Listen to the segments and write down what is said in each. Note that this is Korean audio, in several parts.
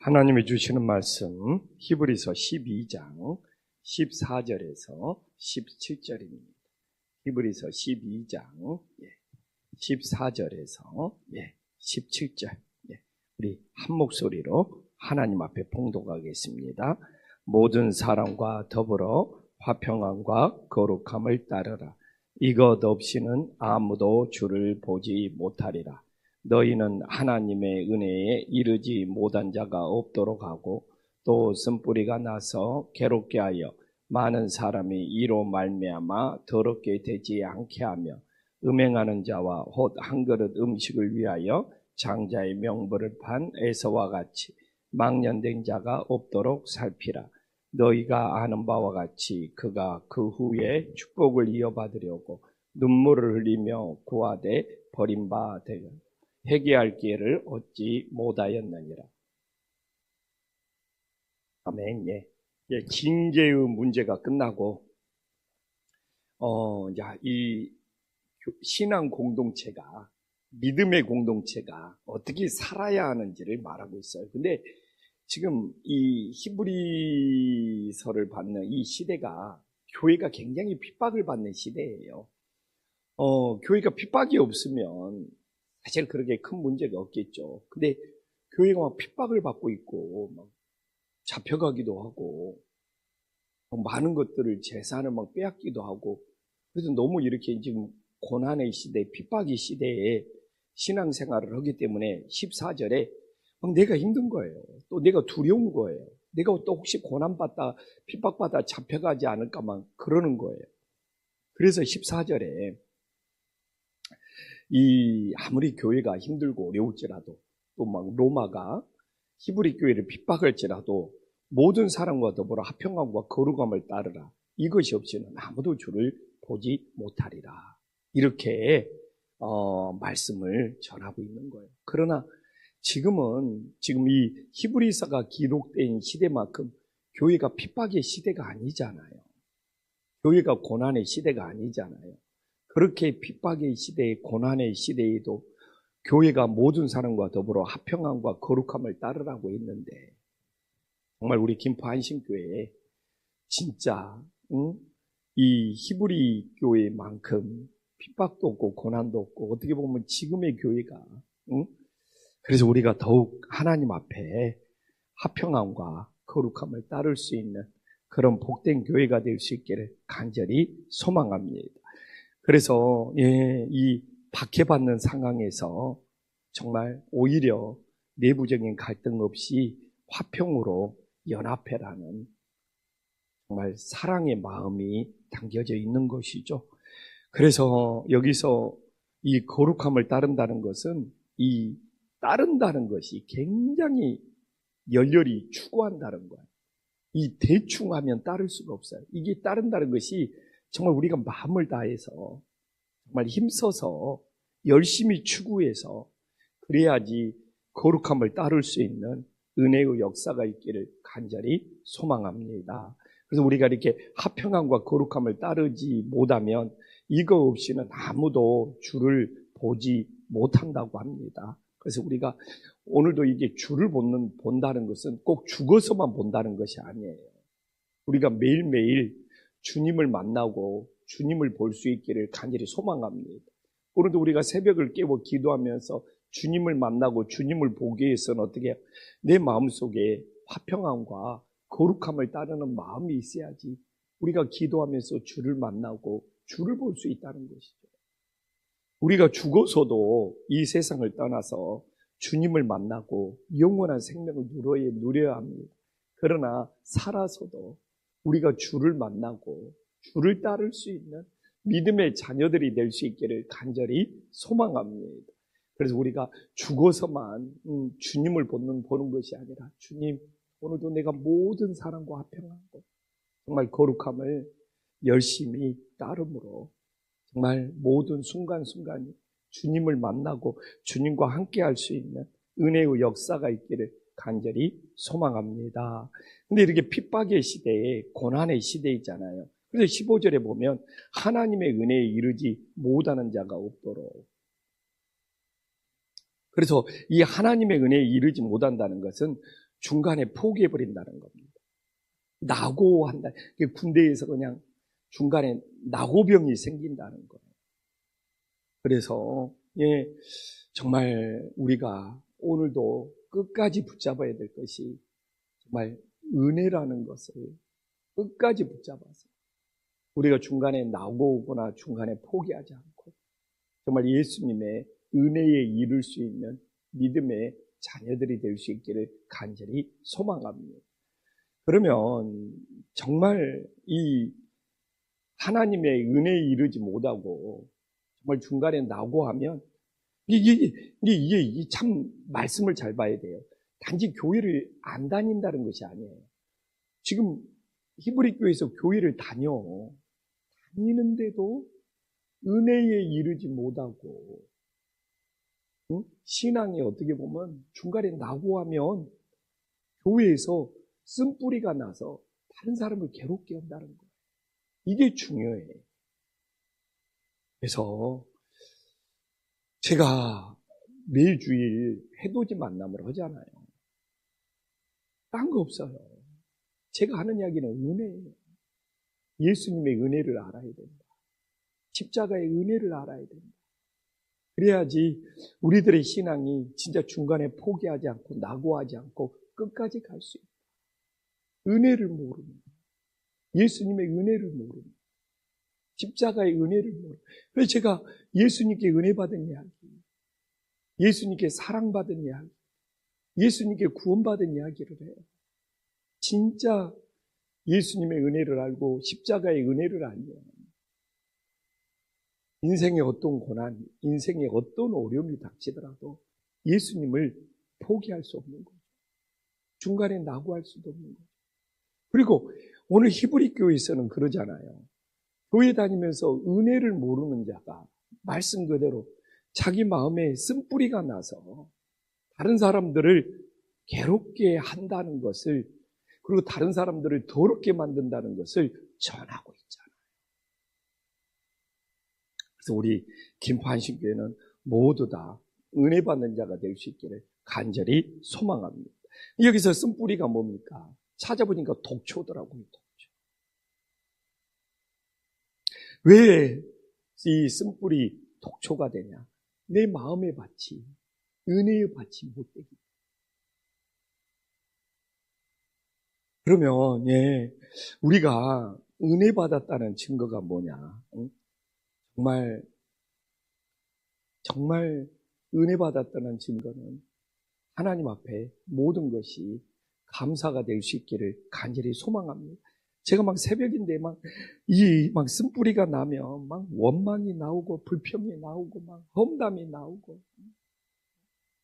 하나님이 주시는 말씀 히브리서 12장 14절에서 17절입니다. 히브리서 12장 14절에서 17절 우리 한 목소리로 하나님 앞에 봉독하겠습니다. 모든 사람과 더불어 화평함과 거룩함을 따르라. 이것 없이는 아무도 주를 보지 못하리라. 너희는 하나님의 은혜에 이르지 못한 자가 없도록 하고 또 쓴뿌리가 나서 괴롭게 하여 많은 사람이 이로 말미암아 더럽게 되지 않게 하며 음행하는 자와 곧 한 그릇 음식을 위하여 장자의 명분을 판 에서와 같이 망년된 자가 없도록 살피라. 너희가 아는 바와 같이 그가 그 후에 축복을 이어받으려고 눈물을 흘리며 구하되 버림바 되고 회개할 기회를 얻지 못하였느니라. 아멘. 징계의 문제가 끝나고 이 신앙 공동체가, 믿음의 공동체가 어떻게 살아야 하는지를 말하고 있어요. 근데 지금 이 히브리서를 받는 이 시대가 교회가 굉장히 핍박을 받는 시대예요. 교회가 핍박이 없으면 사실 그렇게 큰 문제가 없겠죠. 근데 교회가 막 핍박을 받고 있고 막 잡혀가기도 하고 많은 것들을 재산을 막 빼앗기도 하고, 그래서 너무 이렇게 지금 고난의 시대, 핍박의 시대에 신앙생활을 하기 때문에 14절에 막 내가 힘든 거예요. 또 내가 두려운 거예요. 내가 또 혹시 고난받다 핍박받다 잡혀가지 않을까만 그러는 거예요. 그래서 14절에 아무리 교회가 힘들고 어려울지라도 또 막 로마가 히브리 교회를 핍박할지라도 모든 사람과 더불어 화평함과 거룩함을 따르라. 이것이 없이는 아무도 주를 보지 못하리라. 이렇게 말씀을 전하고 있는 거예요. 그러나 지금 이 히브리서가 기록된 시대만큼 교회가 핍박의 시대가 아니잖아요. 교회가 고난의 시대가 아니잖아요. 그렇게 핍박의 시대에, 고난의 시대에도 교회가 모든 사람과 더불어 화평함과 거룩함을 따르라고 했는데, 정말 우리 김포 한신교회에 진짜 이 히브리 교회만큼 핍박도 없고 고난도 없고, 어떻게 보면 지금의 교회가 그래서 우리가 더욱 하나님 앞에 화평함과 거룩함을 따를 수 있는 그런 복된 교회가 될 수 있기를 간절히 소망합니다. 그래서 이 박해받는 상황에서 정말 오히려 내부적인 갈등 없이 화평으로 연합해라는 정말 사랑의 마음이 담겨져 있는 것이죠. 그래서 여기서 이 거룩함을 따른다는 것은, 이 따른다는 것이 굉장히 열렬히 추구한다는 거예요. 이 대충 하면 따를 수가 없어요. 이게 따른다는 것이 정말 우리가 마음을 다해서 정말 힘써서 열심히 추구해서 그래야지 거룩함을 따를 수 있는 은혜의 역사가 있기를 간절히 소망합니다. 그래서 우리가 이렇게 화평함과 거룩함을 따르지 못하면 이거 없이는 아무도 주를 보지 못한다고 합니다. 그래서 우리가 오늘도 이게 주를 본다는 것은 꼭 죽어서만 본다는 것이 아니에요. 우리가 매일매일 주님을 만나고 주님을 볼 수 있기를 간절히 소망합니다. 오늘도 우리가 새벽을 깨워 기도하면서 주님을 만나고 주님을 보기 위해서는 어떻게 해요? 내 마음속에 화평함과 거룩함을 따르는 마음이 있어야지 우리가 기도하면서 주를 만나고 주를 볼 수 있다는 것이죠. 우리가 죽어서도 이 세상을 떠나서 주님을 만나고 영원한 생명을 누려야 합니다. 그러나 살아서도 우리가 주를 만나고 주를 따를 수 있는 믿음의 자녀들이 될 수 있기를 간절히 소망합니다. 그래서 우리가 죽어서만 주님을 보는 것이 아니라, 주님, 오늘도 내가 모든 사람과 화평하고 정말 거룩함을 열심히 따름으로 정말 모든 순간순간이 주님을 만나고 주님과 함께 할 수 있는 은혜의 역사가 있기를 간절히 소망합니다. 근데 이렇게 핍박의 시대에, 고난의 시대에 있잖아요. 그래서 15절에 보면 하나님의 은혜에 이르지 못하는 자가 없도록. 그래서 이 하나님의 은혜에 이르지 못한다는 것은 중간에 포기해버린다는 겁니다. 낙오한다. 군대에서 그냥 중간에 낙오병이 생긴다는 거예요. 그래서 정말 우리가 오늘도 끝까지 붙잡아야 될 것이 정말 은혜라는 것을 끝까지 붙잡아서 우리가 중간에 낙오거나 중간에 포기하지 않고 정말 예수님의 은혜에 이룰 수 있는 믿음의 자녀들이 될 수 있기를 간절히 소망합니다. 그러면 정말 이 하나님의 은혜에 이르지 못하고 정말 중간에 낙오하면 이게 참 말씀을 잘 봐야 돼요. 단지 교회를 안 다닌다는 것이 아니에요. 지금 히브리 교회에서 교회를 다니는데도 은혜에 이르지 못하고 신앙이 어떻게 보면 중간에 낙오하면 교회에서 쓴뿌리가 나서 다른 사람을 괴롭게 한다는 거예요. 이게 중요해요. 그래서 제가 매일 주일 해돋이 만남을 하잖아요. 딴 거 없어요. 제가 하는 이야기는 은혜예요. 예수님의 은혜를 알아야 된다. 십자가의 은혜를 알아야 된다. 그래야지 우리들의 신앙이 진짜 중간에 포기하지 않고 낙오하지 않고 끝까지 갈 수 있다. 은혜를 모르는, 예수님의 은혜를 모르는, 십자가의 은혜를 모르는. 그래서 제가 예수님께 은혜 받은 이야기, 예수님께 사랑받은 이야기, 예수님께 구원받은 이야기를 해요. 진짜 예수님의 은혜를 알고 십자가의 은혜를 알면 인생의 어떤 고난, 인생의 어떤 어려움이 닥치더라도 예수님을 포기할 수 없는 거죠. 중간에 낙오할 수도 없는 거죠. 그리고 오늘 히브리 교회에서는 그러잖아요. 교회 다니면서 은혜를 모르는 자가 말씀 그대로 자기 마음에 쓴뿌리가 나서 다른 사람들을 괴롭게 한다는 것을, 그리고 다른 사람들을 더럽게 만든다는 것을 전하고 있잖아요. 그래서 우리 김포한신교회는 모두 다 은혜 받는 자가 될 수 있기를 간절히 소망합니다. 여기서 쓴뿌리가 뭡니까? 찾아보니까 독초더라고요. 독초. 왜 이 쓴뿌리 독초가 되냐? 내 마음의 밭이 은혜의 밭이 못 되기. 그러면 우리가 은혜 받았다는 증거가 뭐냐? 정말 은혜 받았다는 증거는 하나님 앞에 모든 것이 감사가 될 수 있기를 간절히 소망합니다. 제가 막 새벽인데 막 쓴뿌리가 나면 막 원망이 나오고 불평이 나오고 막 험담이 나오고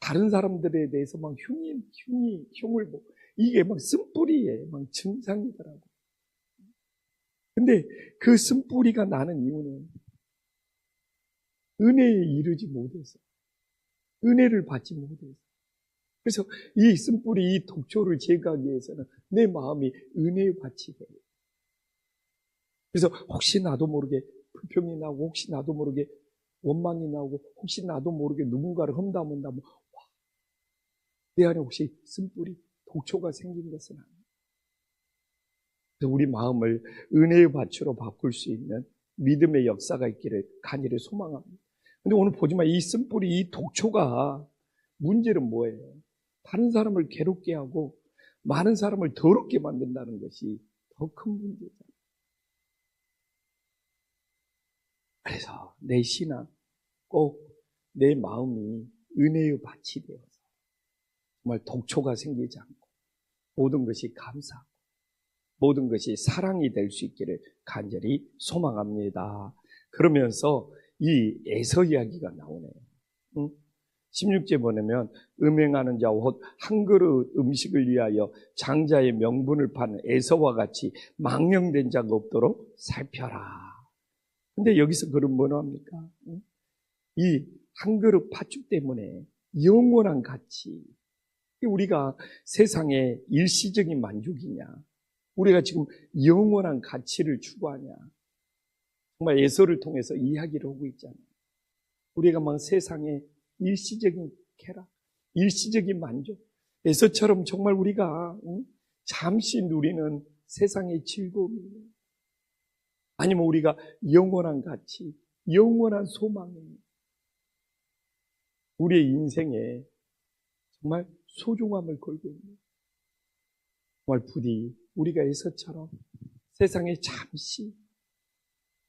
다른 사람들에 대해서 막 흉을 보고 이게 막 쓴뿌리의 막 증상이더라고요. 근데 그 쓴뿌리가 나는 이유는 은혜에 이르지 못해서, 은혜를 받지 못해서. 그래서 이 쓴뿌리, 이 독초를 제거하기 위해서는 내 마음이 은혜의 밭이 돼요. 그래서 혹시 나도 모르게 불평이 나오고, 혹시 나도 모르게 원망이 나오고, 혹시 나도 모르게 누군가를 험담한다면 내 안에 혹시 쓴뿌리, 독초가 생긴 것은 아니에요. 그래서 우리 마음을 은혜의 밭으로 바꿀 수 있는 믿음의 역사가 있기를 간절히 소망합니다. 근데 오늘 보지만 이 쓴뿌리, 이 독초가 문제는 뭐예요? 다른 사람을 괴롭게 하고 많은 사람을 더럽게 만든다는 것이 더 큰 문제잖아요. 그래서 내 신앙, 꼭 내 마음이 은혜의 밭이 되어서 정말 독초가 생기지 않고 모든 것이 감사하고 모든 것이 사랑이 될 수 있기를 간절히 소망합니다. 그러면서 이 에서 이야기가 나오네요. 16절 보면 음행하는 자와 곧 한 그릇 음식을 위하여 장자의 명분을 파는 에서와 같이 망령된 자가 없도록 살펴라. 근데 여기서 그럼 뭐라 합니까? 이 한 그릇 팥죽 때문에 영원한 가치, 우리가 세상의 일시적인 만족이냐, 우리가 지금 영원한 가치를 추구하냐, 정말 에서를 통해서 이야기를 하고 있잖아요. 우리가 막 세상의 일시적인 쾌락, 일시적인 만족, 에서처럼 정말 우리가 잠시 누리는 세상의 즐거움이에요. 아니면 우리가 영원한 가치, 영원한 소망에 우리의 인생에 정말 소중함을 걸고 있는, 정말 부디 우리가 에서처럼 세상에 잠시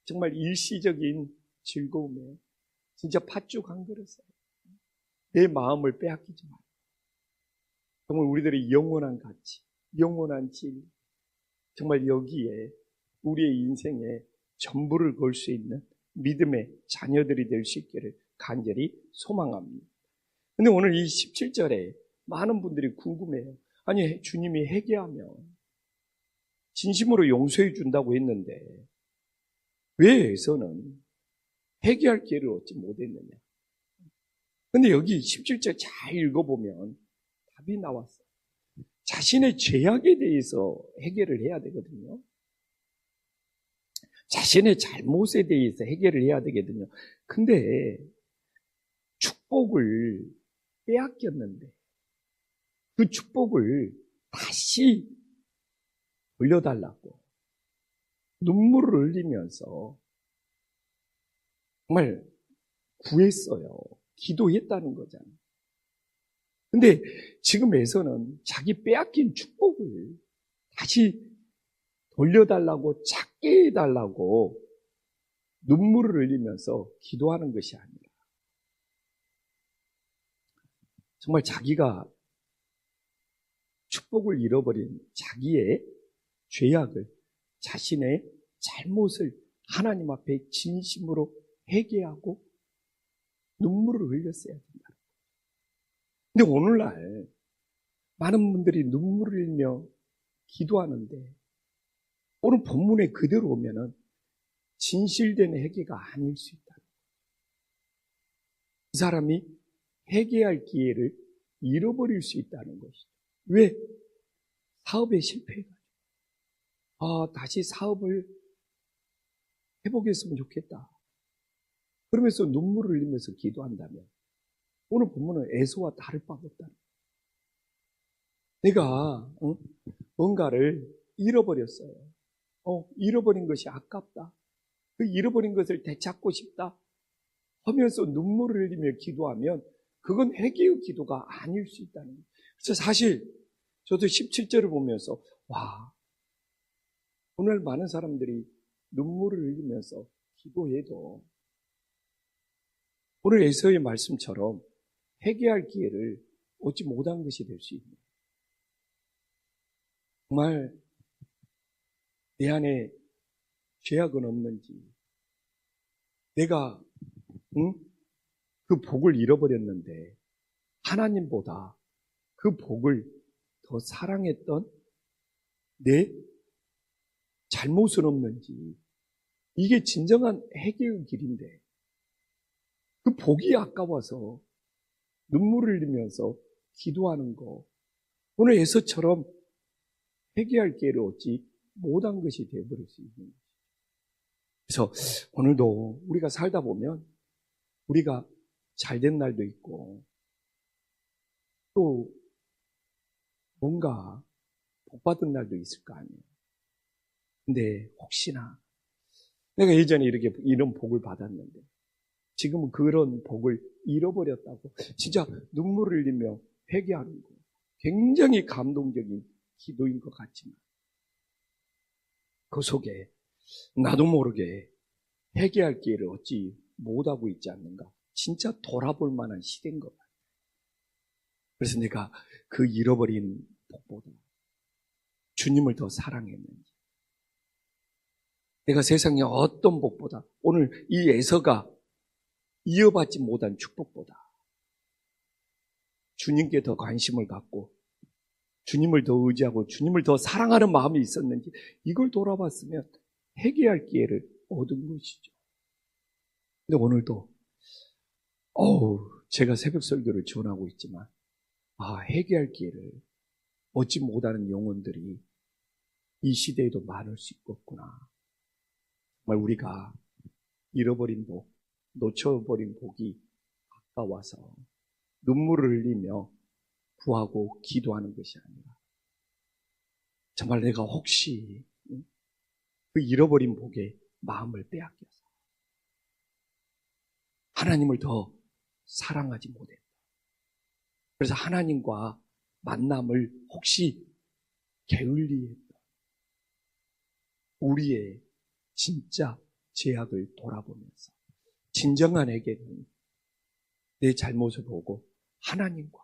정말 일시적인 즐거움에 진짜 팥죽 한 그릇에 내 마음을 빼앗기지 말고 정말 우리들의 영원한 가치, 영원한 질, 정말 여기에 우리의 인생에 전부를 걸 수 있는 믿음의 자녀들이 될 수 있기를 간절히 소망합니다. 근데 오늘 이 17절에 많은 분들이 궁금해요. 아니, 주님이 회개하면 진심으로 용서해 준다고 했는데 왜 에서는 회개할 기회를 얻지 못했느냐? 근데 여기 17절 잘 읽어보면 답이 나왔어요. 자신의 죄악에 대해서 해결을 해야 되거든요. 자신의 잘못에 대해서 해결을 해야 되거든요. 근데 축복을 빼앗겼는데 그 축복을 다시 돌려달라고 눈물을 흘리면서 정말 구했어요. 기도했다는 거잖아요. 근데 지금에서는 자기 빼앗긴 축복을 다시 돌려달라고, 찾게 해달라고 눈물을 흘리면서 기도하는 것이 아니라 정말 자기가 축복을 잃어버린 자기의 죄악을, 자신의 잘못을 하나님 앞에 진심으로 회개하고 눈물을 흘렸어야 된다. 근데 오늘날 많은 분들이 눈물을 흘리며 기도하는데 오늘 본문에 그대로 오면은 진실된 회개가 아닐 수 있다. 그 사람이 회개할 기회를 잃어버릴 수 있다는 것이죠. 왜? 사업에 실패해가지고 다시 사업을 회복했으면 좋겠다. 그러면서 눈물을 흘리면서 기도한다면 오늘 본문은 에서와 다를 바가 없다. 내가 뭔가를 잃어버렸어요. 잃어버린 것이 아깝다. 그 잃어버린 것을 되찾고 싶다 하면서 눈물을 흘리며 기도하면 그건 회개의 기도가 아닐 수 있다는 거예요. 그래서 사실 저도 17절을 보면서 오늘 많은 사람들이 눈물을 흘리면서 기도해도 오늘 에서의 말씀처럼 회개할 기회를 얻지 못한 것이 될 수 있네요. 정말 내 안에 죄악은 없는지, 내가 그 복을 잃어버렸는데 하나님보다 그 복을 더 사랑했던 내 잘못은 없는지, 이게 진정한 회개의 길인데 그 복이 아까워서 눈물을 흘리면서 기도하는 거, 오늘 에서처럼 회개할 기회를 얻지 못한 것이 되어버릴 수 있는 거죠. 그래서 오늘도 우리가 살다 보면 우리가 잘된 날도 있고 또 뭔가 복받은 날도 있을 거 아니에요. 근데 혹시나 내가 예전에 이런 복을 받았는데 지금은 그런 복을 잃어버렸다고 진짜 눈물을 흘리며 회개하는 거, 굉장히 감동적인 기도인 것 같지만 그 속에 나도 모르게 회개할 기회를 얻지 못하고 있지 않는가, 진짜 돌아볼 만한 시대인 것 같아요. 그래서 내가 그 잃어버린 복보다 주님을 더 사랑했는지, 내가 세상에 어떤 복보다 오늘 이 에서가 이어받지 못한 축복보다 주님께 더 관심을 갖고 주님을 더 의지하고 주님을 더 사랑하는 마음이 있었는지 이걸 돌아봤으면 회개할 기회를 얻은 것이죠. 근데 오늘도 제가 새벽 설교를 지원하고 있지만 회개할 기회를 얻지 못하는 영혼들이 이 시대에도 많을 수 있겠구나. 정말 우리가 잃어버린 복, 놓쳐버린 복이 아까워서 눈물을 흘리며 구하고 기도하는 것이 아니라 정말 내가 혹시 그 잃어버린 복에 마음을 빼앗겨서 하나님을 더 사랑하지 못했다. 그래서 하나님과 만남을 혹시 게을리했다. 우리의 진짜 죄악을 돌아보면서 진정한 회개는 내 잘못을 보고 하나님과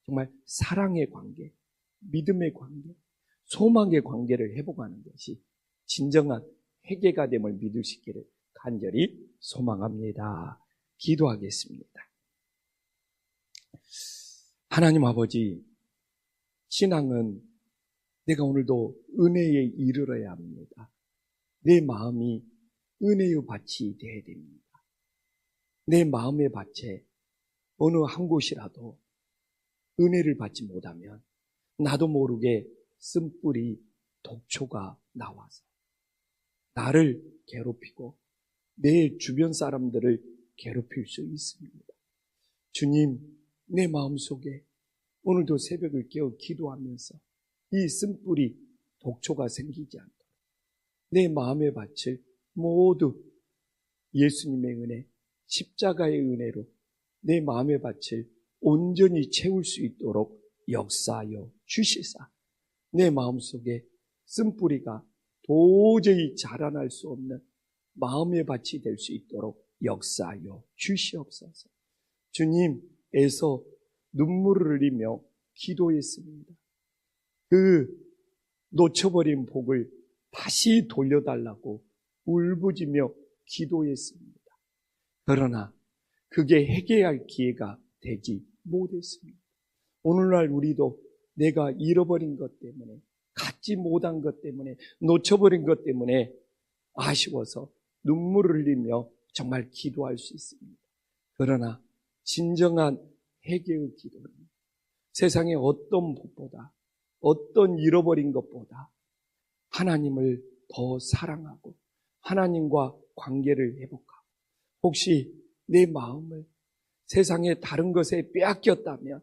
정말 사랑의 관계, 믿음의 관계, 소망의 관계를 회복하는 것이 진정한 회개가 됨을 믿을 수 있기를 간절히 소망합니다. 기도하겠습니다. 하나님 아버지, 신앙은 내가 오늘도 은혜에 이르러야 합니다. 내 마음이 은혜의 밭이 되어야 됩니다. 내 마음의 밭에 어느 한 곳이라도 은혜를 받지 못하면 나도 모르게 쓴뿌리 독초가 나와서 나를 괴롭히고 내 주변 사람들을 괴롭힐 수 있습니다. 주님, 내 마음속에 오늘도 새벽을 깨어 기도하면서 이 쓴뿌리 독초가 생기지 않도록 내 마음의 밭을 모두 예수님의 은혜, 십자가의 은혜로 내 마음의 밭을 온전히 채울 수 있도록 역사하여 주시사 내 마음속에 쓴뿌리가 도저히 자라날 수 없는 마음의 밭이 될 수 있도록 역사하여 주시옵소서. 주님에서 눈물을 흘리며 기도했습니다. 그 놓쳐버린 복을 다시 돌려달라고 울부짖며 기도했습니다. 그러나 그게 회개할 기회가 되지 못했습니다. 오늘날 우리도 내가 잃어버린 것 때문에, 갖지 못한 것 때문에, 놓쳐버린 것 때문에 아쉬워서 눈물을 흘리며 정말 기도할 수 있습니다. 그러나 진정한 회개의 기도는 세상의 어떤 복보다, 어떤 잃어버린 것보다 하나님을 더 사랑하고 하나님과 관계를 회복하고 혹시 내 마음을 세상의 다른 것에 빼앗겼다면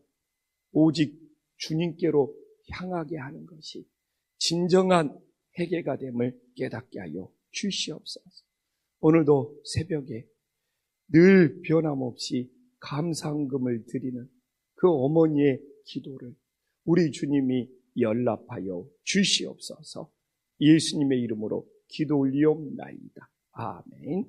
오직 주님께로 향하게 하는 것이 진정한 회개가 됨을 깨닫게 하여 주시옵소서. 오늘도 새벽에 늘 변함없이 감사함금을 드리는 그 어머니의 기도를 우리 주님이 연락하여 주시옵소서. 예수님의 이름으로 기도 올리옵나이다. 아멘.